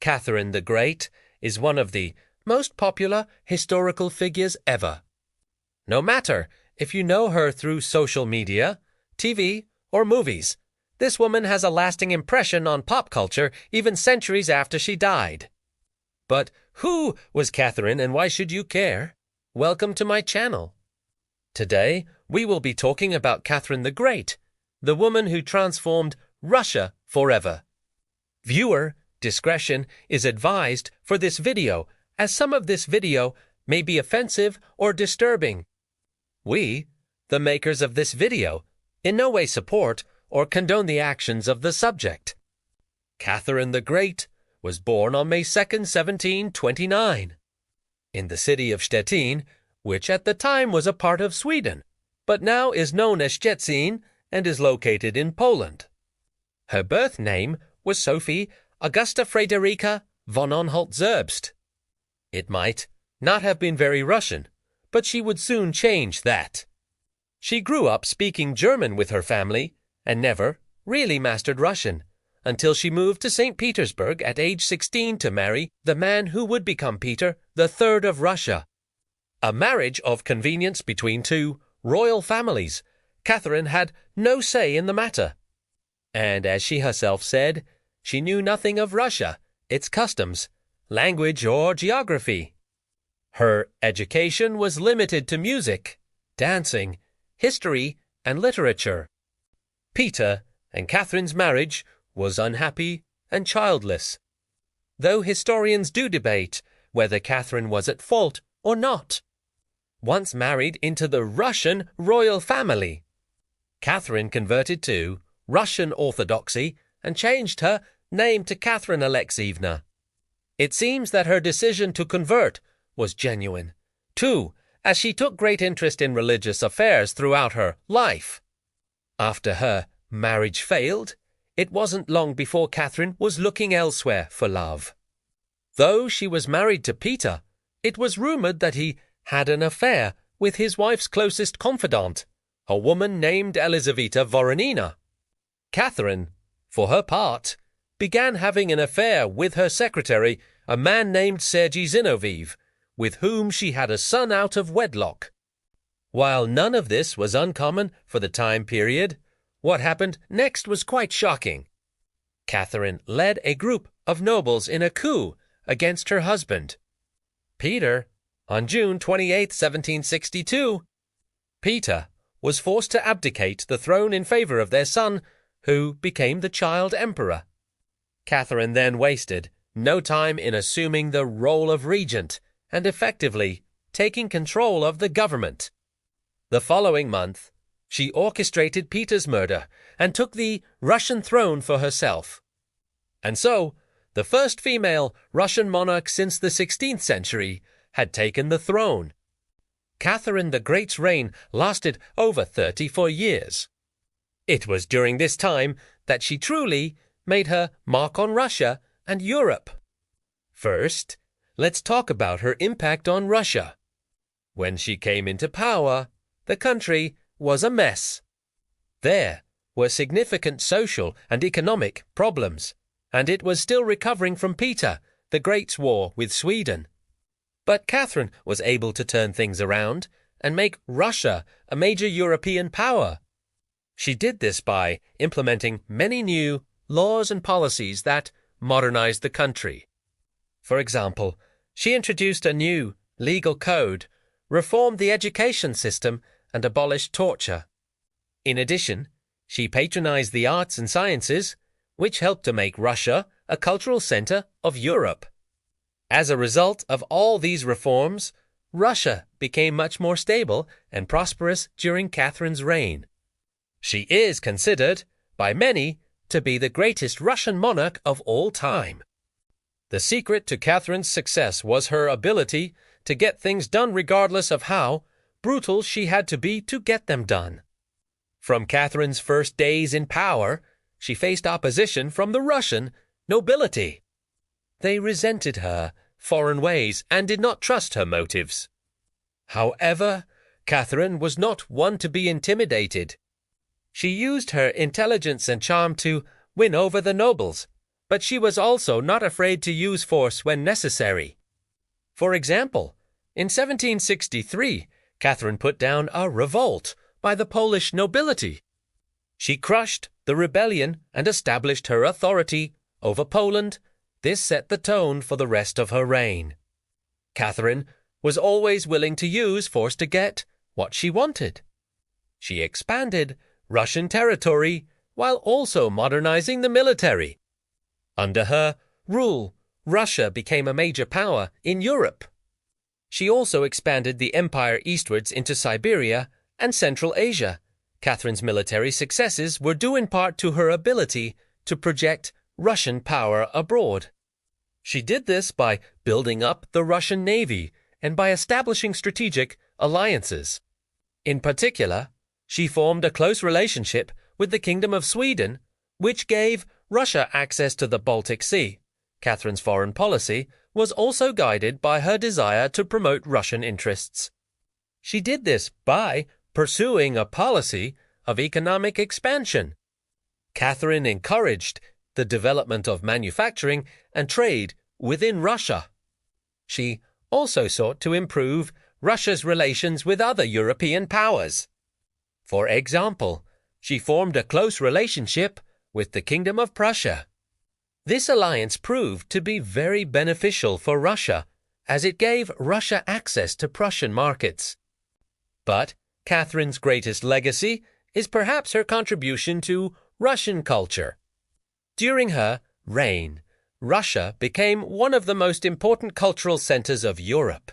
Catherine the Great is one of the most popular historical figures ever. No matter if you know her through social media, TV, or movies, this woman has a lasting impression on pop culture even centuries after she died. But who was Catherine and why should you care? Welcome to my channel. Today, we will be talking about Catherine the Great, the woman who transformed Russia forever. Viewer discretion is advised for this video, as some of this video may be offensive or disturbing. We, the makers of this video, in no way support or condone the actions of the subject. Catherine the Great was born on May 2, 1729, in the city of Stettin, which at the time was a part of Sweden, but now is known as Szczecin and is located in Poland. Her birth name was Sophie Augusta Friederike von Anhalt-Zerbst. It might not have been very Russian, but she would soon change that. She grew up speaking German with her family and never really mastered Russian until she moved to St. Petersburg at age 16 to marry the man who would become Peter III of Russia. A marriage of convenience between two royal families. Catherine had no say in the matter. And as she herself said, she knew nothing of Russia, its customs, language, or geography. Her education was limited to music, dancing, history, and literature. Peter and Catherine's marriage was unhappy and childless, though historians do debate whether Catherine was at fault or not. Once married into the Russian royal family, Catherine converted to Russian Orthodoxy and changed her name to Catherine Alexeyevna. It seems that her decision to convert was genuine, too, as she took great interest in religious affairs throughout her life. After her marriage failed, it wasn't long before Catherine was looking elsewhere for love. Though she was married to Peter, it was rumored that he had an affair with his wife's closest confidant, a woman named Elizaveta Voronina. Catherine, for her part, began having an affair with her secretary, a man named Sergei Zinoviev, with whom she had a son out of wedlock. While none of this was uncommon for the time period, what happened next was quite shocking. Catherine led a group of nobles in a coup against her husband, Peter. On June 28, 1762, Peter was forced to abdicate the throne in favor of their son, who became the child emperor. Catherine then wasted no time in assuming the role of regent and effectively taking control of the government. The following month, she orchestrated Peter's murder and took the Russian throne for herself. And so, the first female Russian monarch since the 16th century had taken the throne. Catherine the Great's reign lasted over 34 years. It was during this time that she truly made her mark on Russia and Europe. First, let's talk about her impact on Russia. When she came into power, the country was a mess. There were significant social and economic problems, and it was still recovering from Peter the Great's war with Sweden. But Catherine was able to turn things around and make Russia a major European power. She did this by implementing many new laws and policies that modernized the country. For example, she introduced a new legal code, reformed the education system, and abolished torture. In addition, she patronized the arts and sciences, which helped to make Russia a cultural center of Europe. As a result of all these reforms, Russia became much more stable and prosperous during Catherine's reign. She is considered, by many, to be the greatest Russian monarch of all time. The secret to Catherine's success was her ability to get things done regardless of how brutal she had to be to get them done. From Catherine's first days in power, she faced opposition from the Russian nobility. They resented her foreign ways and did not trust her motives. However, Catherine was not one to be intimidated. She used her intelligence and charm to win over the nobles, but she was also not afraid to use force when necessary. For example, in 1763, Catherine put down a revolt by the Polish nobility. She crushed the rebellion and established her authority over Poland. This set the tone for the rest of her reign. Catherine was always willing to use force to get what she wanted. She expanded Russian territory while also modernizing the military. Under her rule, Russia became a major power in Europe. She also expanded the empire eastwards into Siberia and Central Asia. Catherine's military successes were due in part to her ability to project Russian power abroad. She did this by building up the Russian navy and by establishing strategic alliances. In particular, she formed a close relationship with the Kingdom of Sweden, which gave Russia access to the Baltic Sea. Catherine's foreign policy was also guided by her desire to promote Russian interests. She did this by pursuing a policy of economic expansion. Catherine encouraged the development of manufacturing and trade within Russia. She also sought to improve Russia's relations with other European powers. For example, she formed a close relationship with the Kingdom of Prussia. This alliance proved to be very beneficial for Russia, as it gave Russia access to Prussian markets. But Catherine's greatest legacy is perhaps her contribution to Russian culture. During her reign, Russia became one of the most important cultural centers of Europe.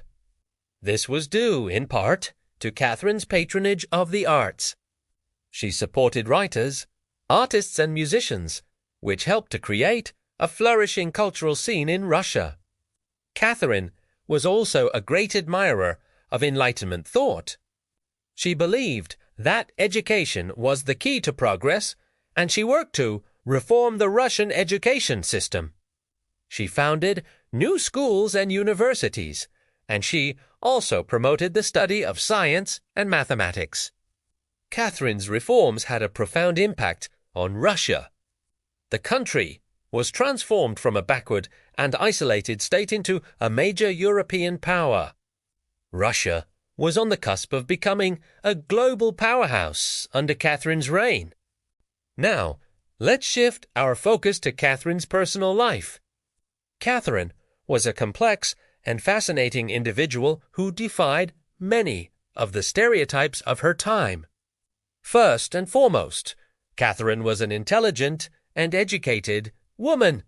This was due, in part, to Catherine's patronage of the arts. She supported writers, artists, and musicians, which helped to create a flourishing cultural scene in Russia. Catherine was also a great admirer of Enlightenment thought. She believed that education was the key to progress, and she worked to reform the Russian education system. She founded new schools and universities, and she also promoted the study of science and mathematics. Catherine's reforms had a profound impact on Russia. The country was transformed from a backward and isolated state into a major European power. Russia was on the cusp of becoming a global powerhouse under Catherine's reign. Now, let's shift our focus to Catherine's personal life. Catherine was a complex and fascinating individual who defied many of the stereotypes of her time. First and foremost, Catherine was an intelligent and educated woman.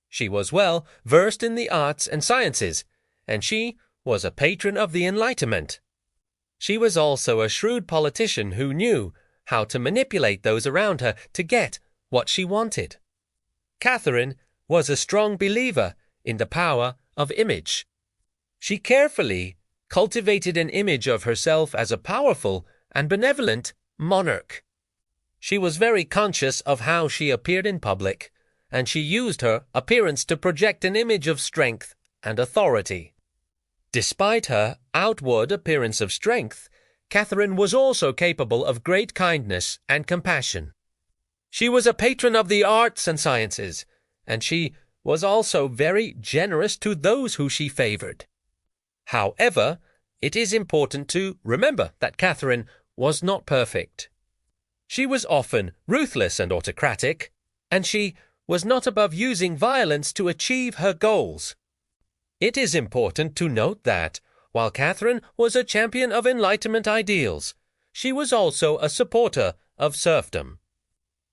She was well versed in the arts and sciences, and she was a patron of the Enlightenment. She was also a shrewd politician who knew how to manipulate those around her to get what she wanted. Catherine was a strong believer in the power of image. She carefully cultivated an image of herself as a powerful and benevolent monarch. She was very conscious of how she appeared in public, and she used her appearance to project an image of strength and authority. Despite her outward appearance of strength, Catherine was also capable of great kindness and compassion. She was a patron of the arts and sciences, and she was also very generous to those who she favored. However, it is important to remember that Catherine was not perfect. She was often ruthless and autocratic, and she was not above using violence to achieve her goals. It is important to note that, while Catherine was a champion of Enlightenment ideals, she was also a supporter of serfdom.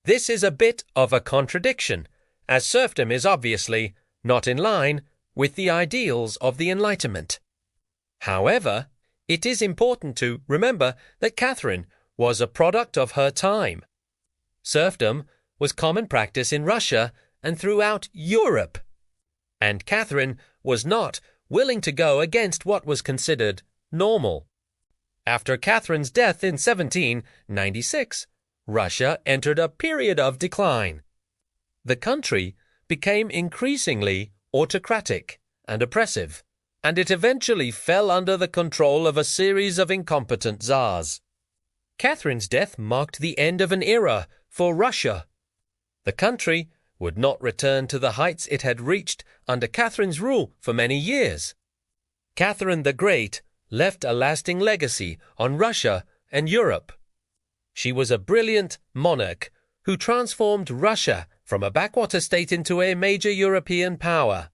This is a bit of a contradiction, as serfdom is obviously not in line with the ideals of the Enlightenment. However, it is important to remember that Catherine was a product of her time. Serfdom was common practice in Russia and throughout Europe, and Catherine was not willing to go against what was considered normal. After Catherine's death in 1796, Russia entered a period of decline. The country became increasingly autocratic and oppressive, and it eventually fell under the control of a series of incompetent czars. Catherine's death marked the end of an era for Russia. The country would not return to the heights it had reached under Catherine's rule for many years. Catherine the Great left a lasting legacy on Russia and Europe. She was a brilliant monarch who transformed Russia from a backwater state into a major European power.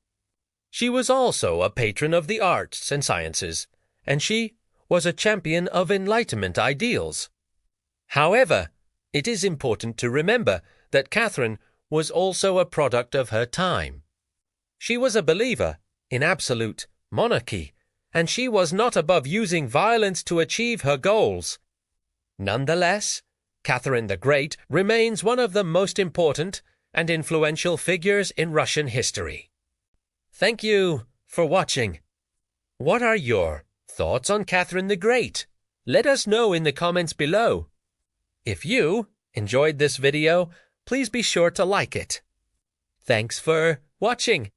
She was also a patron of the arts and sciences, and she was a champion of enlightenment ideals. However, it is important to remember that Catherine was also a product of her time. She was a believer in absolute monarchy, and she was not above using violence to achieve her goals. Nonetheless, Catherine the Great remains one of the most important and influential figures in Russian history. Thank you for watching. What are your thoughts on Catherine the Great? Let us know in the comments below. If you enjoyed this video, please be sure to like it. Thanks for watching.